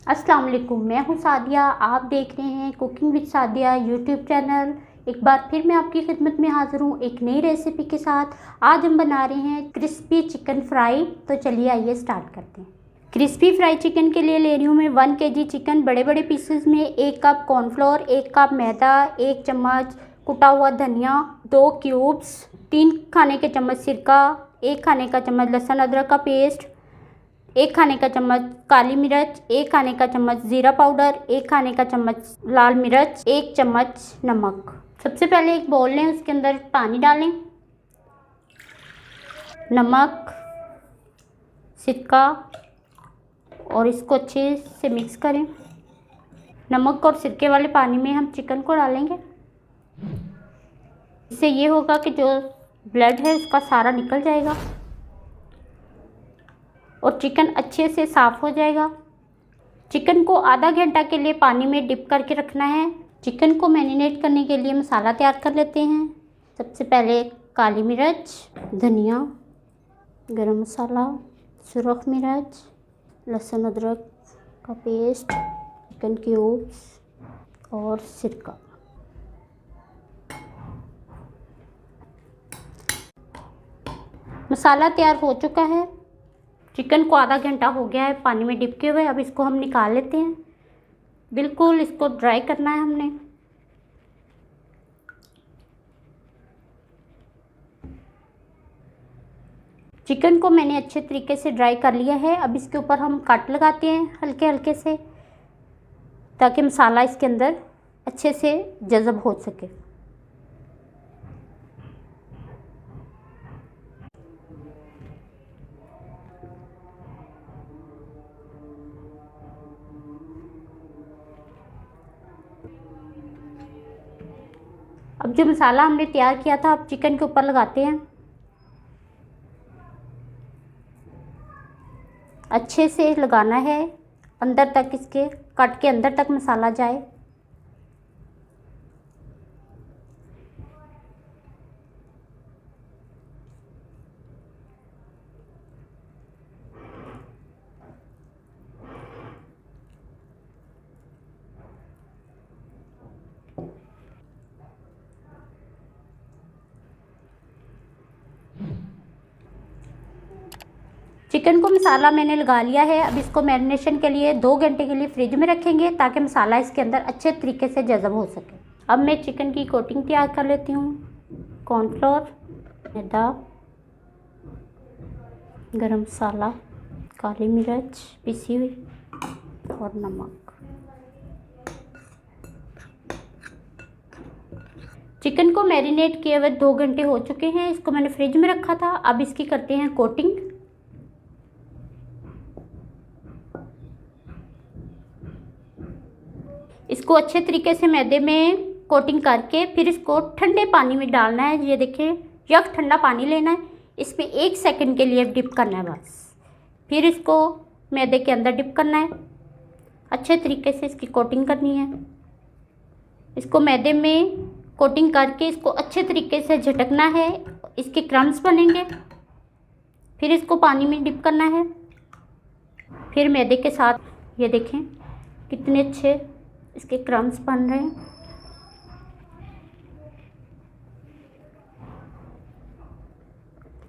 अस्सलाम वालेकुम, मैं हूँ सादिया। आप देख रहे हैं cooking with Sadia YouTube channel. एक बार फिर मैं आपकी खिदमत में हाज़िर हूँ एक नई रेसिपी के साथ। आज हम बना रहे हैं क्रिस्पी चिकन फ्राई। तो चलिए आइए स्टार्ट करते हैं। क्रिस्पी फ्राई चिकन के लिए ले रही हूँ मैं 1 kg चिकन बड़े बड़े पीसेस में, 1 कप कॉर्नफ्लोर, 1 कप मैदा, 1 चम्मच कुटा हुआ धनिया, 2 क्यूब्स, 3 खाने के चम्मच सिरका, 1 खाने का चम्मच लहसुन अदरक का पेस्ट, 1 खाने का चम्मच काली मिर्च, 1 खाने का चम्मच ज़ीरा पाउडर, 1 खाने का चम्मच लाल मिर्च, 1 चम्मच नमक। सबसे पहले एक बाउल लें, उसके अंदर पानी डालें, नमक, सिरका और इसको अच्छे से मिक्स करें। नमक और सिरके वाले पानी में हम चिकन को डालेंगे। इससे ये होगा कि जो ब्लड है उसका सारा निकल जाएगा और चिकन अच्छे से साफ़ हो जाएगा। चिकन को आधा घंटा के लिए पानी में डिप करके रखना है। चिकन को मैरिनेट करने के लिए मसाला तैयार कर लेते हैं। सबसे पहले काली मिर्च, धनिया, गरम मसाला, सुरख मिर्च, लहसुन अदरक का पेस्ट, चिकन क्यूब्स और सिरका। मसाला तैयार हो चुका है। चिकन को आधा घंटा हो गया है पानी में डिप किए हुए। अब इसको हम निकाल लेते हैं। बिल्कुल इसको ड्राई करना है हमने। चिकन को मैंने अच्छे तरीके से ड्राई कर लिया है। अब इसके ऊपर हम कट लगाते हैं हल्के हल्के से, ताकि मसाला इसके अंदर अच्छे से जज़ब हो सके। अब जो मसाला हमने तैयार किया था, अब चिकन के ऊपर लगाते हैं। अच्छे से लगाना है अंदर तक, इसके कट के अंदर तक मसाला जाए। चिकन को मसाला मैंने लगा लिया है। अब इसको मैरिनेशन के लिए 2 घंटे के लिए फ्रिज में रखेंगे, ताकि मसाला इसके अंदर अच्छे तरीके से जज़ब हो सके। अब मैं चिकन की कोटिंग तैयार कर लेती हूँ। कॉर्नफ्लोर, मैदा, गरम मसाला, काली मिर्च पिसी हुई और नमक। चिकन को मैरिनेट किए हुए 2 घंटे हो चुके हैं। इसको मैंने फ्रिज में रखा था। अब इसकी करते हैं कोटिंग। इसको अच्छे तरीके से मैदे में कोटिंग करके फिर इसको ठंडे पानी में डालना है। ये देखिए, यक ठंडा पानी लेना है, इसमें 1 सेकंड के लिए डिप करना है बस। फिर इसको मैदे के अंदर डिप करना है। अच्छे तरीके से इसकी कोटिंग करनी है। इसको मैदे में कोटिंग करके इसको अच्छे तरीके से झटकना है, इसके क्रम्स बनेंगे। फिर इसको पानी में डिप करना है। फिर मैदे के साथ ये देखें कितने अच्छे इसके क्रम्स बन रहे हैं।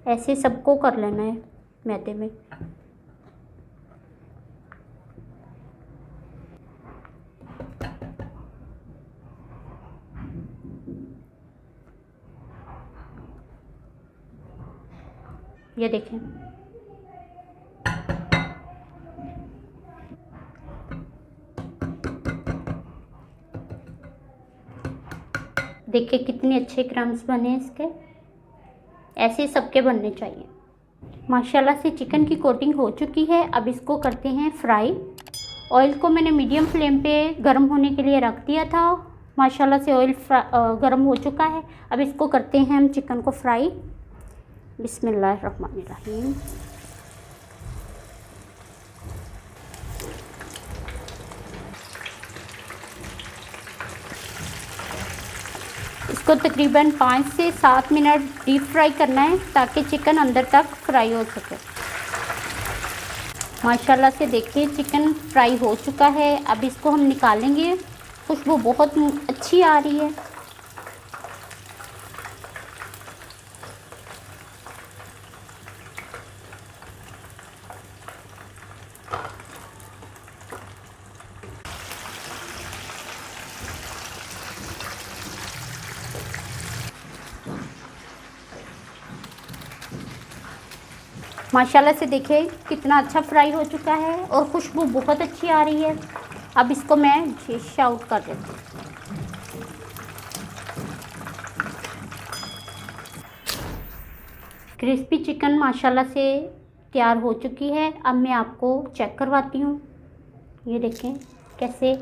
ऐसे सबको कर लेना है मैदे में। ये देखें, देखिए कितने अच्छे क्रम्स बने इसके। ऐसे सबके बनने चाहिए। माशाल्लाह से चिकन की कोटिंग हो चुकी है। अब इसको करते हैं फ्राई। ऑयल को मैंने मीडियम फ्लेम पे गर्म होने के लिए रख दिया था। माशाल्लाह से ऑयल गर्म हो चुका है। अब इसको करते हैं हम चिकन को फ्राई। बिस्मिल्लाहिर्रहमानिर्रहीम। इसको तकरीबन 5 से 7 मिनट डीप फ्राई करना है, ताकि चिकन अंदर तक फ्राई हो सके। माशाल्लाह से देखिए चिकन फ्राई हो चुका है। अब इसको हम निकालेंगे। खुशबू बहुत अच्छी आ रही है। माशाल्लाह से देखिए कितना अच्छा फ्राई हो चुका है और खुशबू बहुत अच्छी आ रही है। अब इसको मैं डिश आउट कर देती हूँ। क्रिस्पी चिकन माशाल्लाह से तैयार हो चुकी है। अब मैं आपको चेक करवाती हूँ। ये देखें कैसे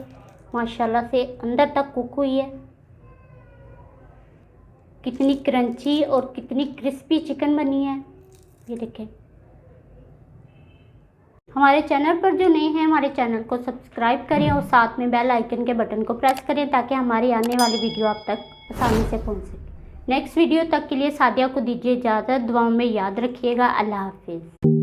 माशाल्लाह से अंदर तक कुक हुई है। कितनी क्रंची और कितनी क्रिस्पी चिकन बनी है। ये देखें। हमारे चैनल पर जो नए हैं हमारे चैनल को सब्सक्राइब करें और साथ में बेल आइकन के बटन को प्रेस करें ताकि हमारी आने वाली वीडियो आप तक आसानी से पहुंच सके। नेक्स्ट वीडियो तक के लिए सादिया को दीजिए इजाज़त। दुआओं में याद रखिएगा। अल्लाह हाफिज़।